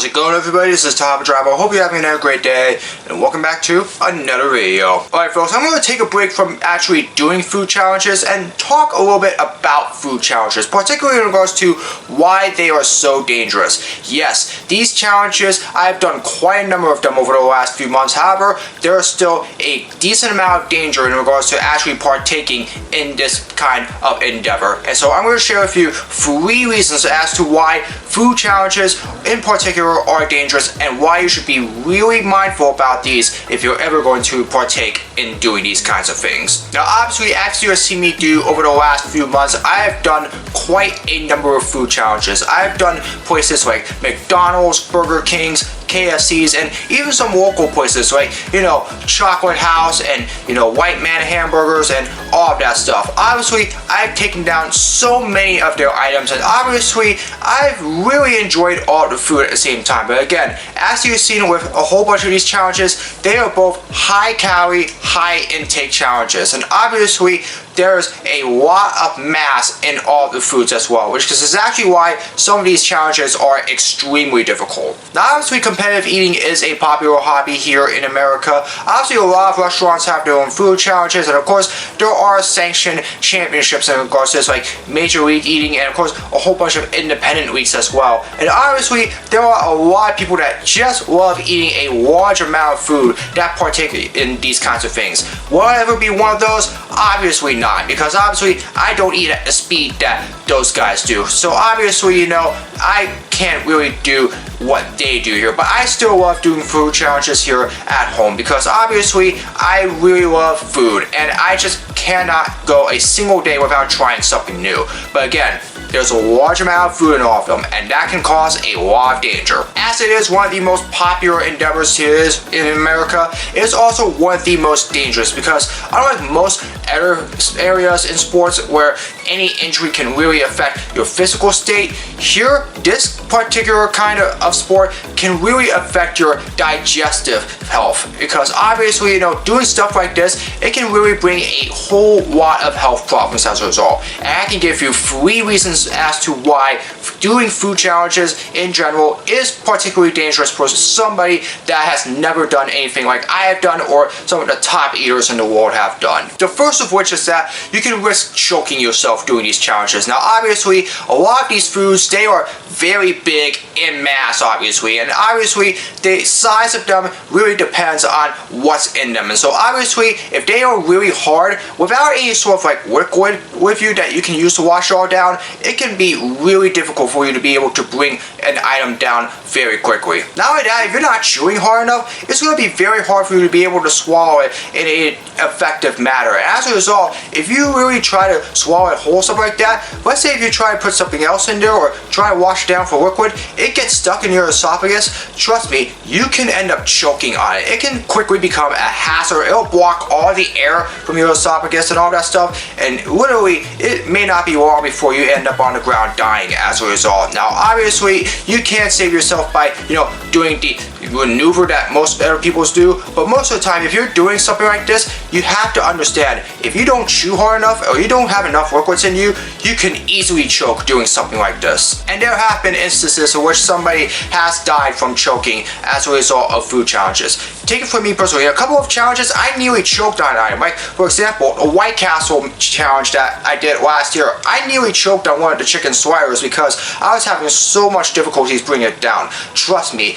How's it going, everybody? This is Top Driver. I hope you're having a great day, and welcome back to another video. Alright folks, I'm going to take a break from actually doing food challenges and talk a little bit about food challenges, particularly in regards to why they are so dangerous. Yes, these challenges, I've done quite a number of them over the last few months. However, there is still a decent amount of danger in regards to actually partaking in this kind of endeavor. And so I'm going to share with you 3 reasons as to why food challenges in particular are dangerous and why you should be really mindful about these if you're ever going to partake in doing these kinds of things. Now obviously, as you have seen me do over the last few months, I have done quite a number of food challenges. I've done places like McDonald's, Burger King's, KFC's, and even some local places like, Chocolate House and, White Man hamburgers and all of that stuff. Obviously, I've taken down so many of their items, and obviously, I've really enjoyed all of the food at the same time. But again, as you've seen with a whole bunch of these challenges, they are both high calorie, high intake challenges. And obviously, there's a lot of mass in all of the foods as well, which is actually why some of these challenges are extremely difficult. Now obviously, competitive eating is a popular hobby here in America. Obviously, a lot of restaurants have their own food challenges, and of course, there are sanctioned championships in regards to this, like Major League Eating, and of course, a whole bunch of independent leagues as well. And obviously, there are a lot of people that just love eating a large amount of food that partake in these kinds of things. Will I ever be one of those? Obviously not, because obviously I don't eat at the speed that those guys do. So obviously, I can't really do what they do here, but I still love doing food challenges here at home because obviously I really love food and I just cannot go a single day without trying something new. But again, there's a large amount of food in all of them, and that can cause a lot of danger. As it is one of the most popular endeavors here in America, it is also one of the most dangerous because unlike most other areas in sports where any injury can really affect your physical state, here, this particular kind of sport can really affect your digestive health because obviously, doing stuff like this, it can really bring a whole lot of health problems as a result. And I can give you 3 reasons as to why doing food challenges in general is particularly dangerous for somebody that has never done anything like I have done or some of the top eaters in the world have done. The first of which is that you can risk choking yourself doing these challenges. Now obviously, a lot of these foods, they are very big in mass, obviously, and obviously the size of them really depends on what's in them. And so obviously, if they are really hard without any sort of like liquid with you that you can use to wash it all down, it can be really difficult for you to be able to bring an item down very quickly. Not only that, if you're not chewing hard enough, it's going to be very hard for you to be able to swallow it in an effective manner. And as a result, if you really try to swallow it whole, something like that, let's say if you try to put something else in there or try to wash it down for liquid, it gets stuck in your esophagus. Trust me, you can end up choking on it. It can quickly become a hassle. It'll block all the air from your esophagus and all that stuff, and literally, it may not be long before you end up on the ground dying as a result. Now, obviously, you can't save yourself by, doing the maneuver that most other people do, but most of the time, if you're doing something like this, you have to understand, if you don't chew hard enough or you don't have enough liquids in you, you can easily choke doing something like this. And there have been instances in which somebody has died from choking as a result of food challenges. Take it from me personally, a couple of challenges, I nearly choked on an item. Like, for example, a White Castle challenge that I did last year, I nearly choked on one of the chicken sliders because I was having so much difficulties bringing it down. Trust me,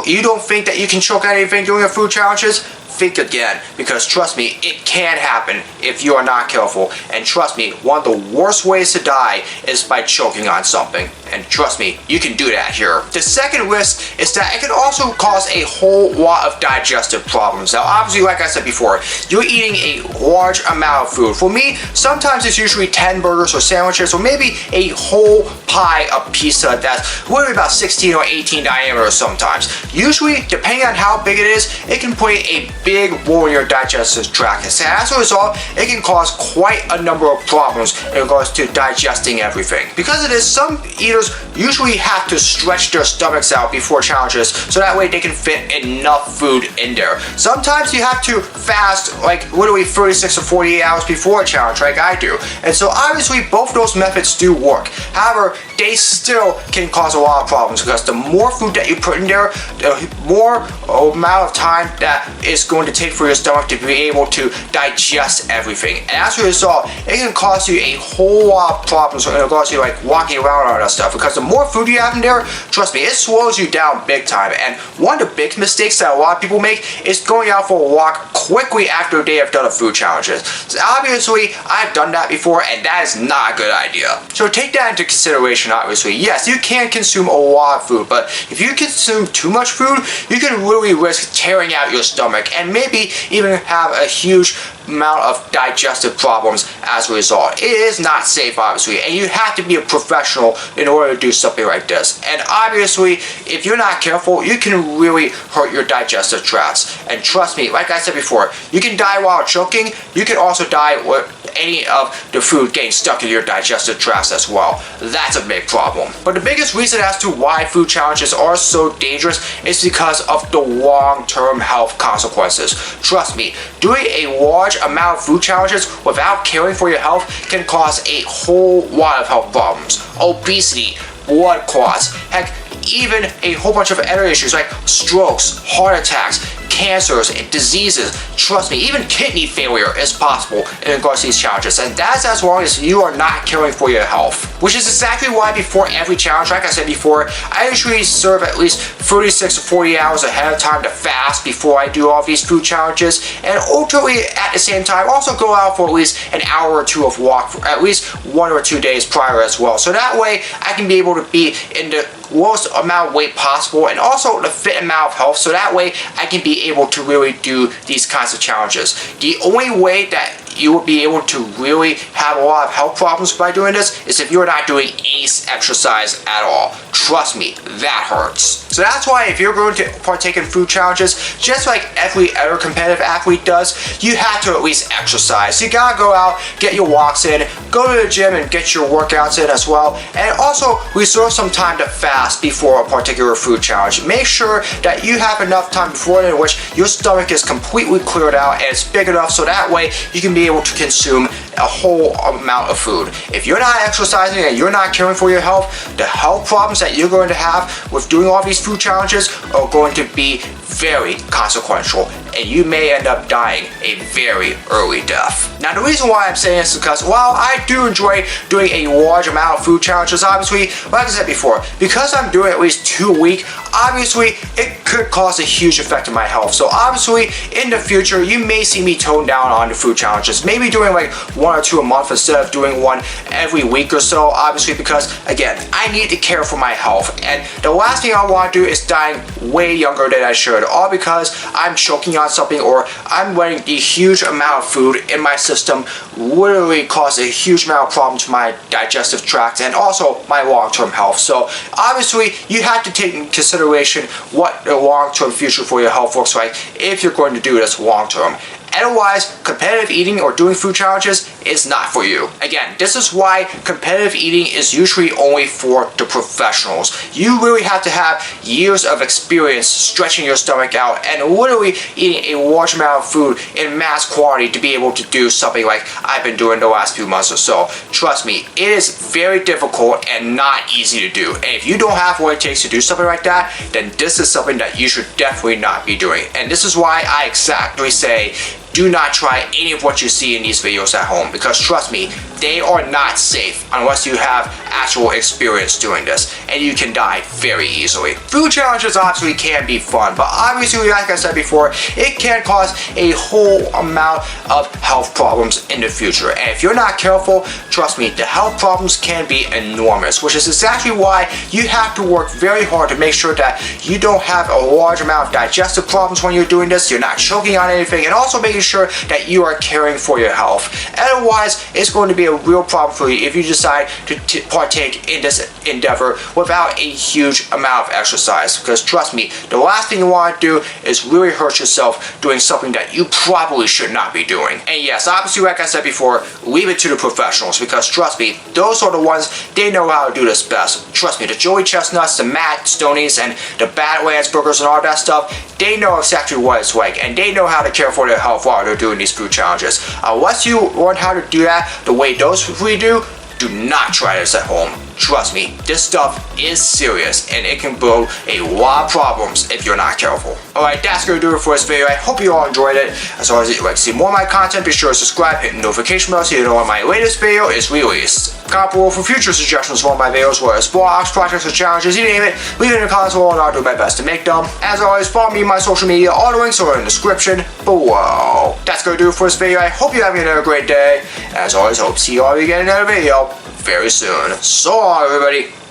you don't think that you can choke on anything doing your food challenges? Think again, because trust me, it can happen if you are not careful. And trust me, one of the worst ways to die is by choking on something. And trust me, you can do that here. The second risk is that it can also cause a whole lot of digestive problems. Now, obviously, like I said before, you're eating a large amount of food. For me, sometimes it's usually 10 burgers or sandwiches, or maybe a whole pie of pizza that's literally about 16 or 18 diameter sometimes. Usually, depending on how big it is, it can play a big role in your digestive tract. And as a result, it can cause quite a number of problems in regards to digesting everything. Because of this, some eaters usually have to stretch their stomachs out before challenges so that way they can fit enough food in there. Sometimes you have to fast like literally 36 or 48 hours before a challenge like I do. And so obviously both those methods do work. However, they still can cause a lot of problems because the more food that you put in there, the more amount of time that it's going to take for your stomach to be able to digest everything. And as a result, it can cause you a whole lot of problems in regards to like walking around on that stuff, because the more food you have in there, trust me, it slows you down big time. And one of the big mistakes that a lot of people make is going out for a walk quickly after they have done a food challenge. So obviously, I've done that before, and that is not a good idea. So take that into consideration. Obviously, yes, you can consume a lot of food, but if you consume too much food, you can really risk tearing out your stomach and maybe even have a huge amount of digestive problems as a result. It is not safe, obviously, and you have to be a professional in order to do something like this. And obviously, if you're not careful, you can really hurt your digestive tracts. And trust me, like I said before, you can die while choking. You can also die with any of the food getting stuck in your digestive tracts as well. That's a big problem. But the biggest reason as to why food challenges are so dangerous is because of the long-term health consequences. Trust me, doing a large amount of food challenges without caring for your health can cause a whole lot of health problems. Obesity, blood clots, heck, even a whole bunch of other issues like strokes, heart attacks, cancers, and diseases. Trust me, even kidney failure is possible in regards to these challenges, and that's as long as you are not caring for your health. Which is exactly why before every challenge, like I said before, I usually serve at least 36 to 40 hours ahead of time to fast before I do all these food challenges, and ultimately at the same time also go out for at least an hour or two of walk for at least 1 or 2 days prior as well. So that way I can be able to be in the lowest amount of weight possible and also the fit amount of health, so that way I can be able to really do these kinds of challenges. The only way that you will be able to really have a lot of health problems by doing this is if you're not doing any exercise at all. Trust me, that hurts. So that's why if you're going to partake in food challenges, just like every other competitive athlete does, you have to at least exercise. You gotta go out, get your walks in, go to the gym and get your workouts in as well, and also reserve some time to fast before a particular food challenge. Make sure that you have enough time before in which your stomach is completely cleared out and it's big enough so that way you can be able to consume a whole amount of food. If you're not exercising and you're not caring for your health, the health problems that you're going to have with doing all these food challenges are going to be very consequential, and you may end up dying a very early death. Now, the reason why I'm saying this is because while I do enjoy doing a large amount of food challenges, obviously, like I said before, because I'm doing at least 2 a week, obviously it could cause a huge effect on my health. So obviously in the future you may see me tone down on the food challenges, maybe doing like 1 or 2 a month instead of doing one every week or so, obviously, because again, I need to care for my health, and the last thing I want to do is dying way younger than I should, all because I'm choking on something or I'm letting a huge amount of food in my system literally cause a huge amount of problems to my digestive tract and also my long-term health. So obviously you have to take into consideration what the long-term future for your health looks like if you're going to do this long-term. Otherwise, competitive eating or doing food challenges is not for you. Again, this is why competitive eating is usually only for the professionals. You really have to have years of experience stretching your stomach out and literally eating a large amount of food in mass quantity to be able to do something like I've been doing the last few months or so. Trust me, it is very difficult and not easy to do. And if you don't have what it takes to do something like that, then this is something that you should definitely not be doing. And this is why I exactly say, do not try any of what you see in these videos at home, because trust me, they are not safe unless you have actual experience doing this, and you can die very easily. Food challenges obviously can be fun, but obviously, like I said before, it can cause a whole amount of health problems in the future. And if you're not careful, trust me, the health problems can be enormous, which is exactly why you have to work very hard to make sure that you don't have a large amount of digestive problems when you're doing this, you're not choking on anything, and also making sure that you are caring for your health. Otherwise, it's going to be a real problem for you if you decide to partake partake in this endeavor without a huge amount of exercise, because trust me, the last thing you want to do is really hurt yourself doing something that you probably should not be doing. And yes, obviously, like I said before, leave it to the professionals, because trust me, those are the ones, they know how to do this best. Trust me, the Joey Chestnuts, the Matt Stoney's, and the Badlands Burgers and all that stuff, they know exactly what it's like, and they know how to care for their health while they're doing these food challenges. Unless you learn how to do that the way those three do not try this at home. Trust me, this stuff is serious, and it can blow a lot of problems if you're not careful. Alright, that's going to do it for this video. I hope you all enjoyed it. As always, if you'd like to see more of my content, be sure to subscribe, hit the notification bell so you know when my latest video is released. Comment below for future suggestions for my videos, whether it's vlogs, projects, or challenges, you name it. Leave it in the comments below and I'll do my best to make them. As always, follow me on my social media. All the links are in the description below. That's going to do it for this video. I hope you're having another great day. As always, I hope to see you all again in another video very soon. So long, everybody.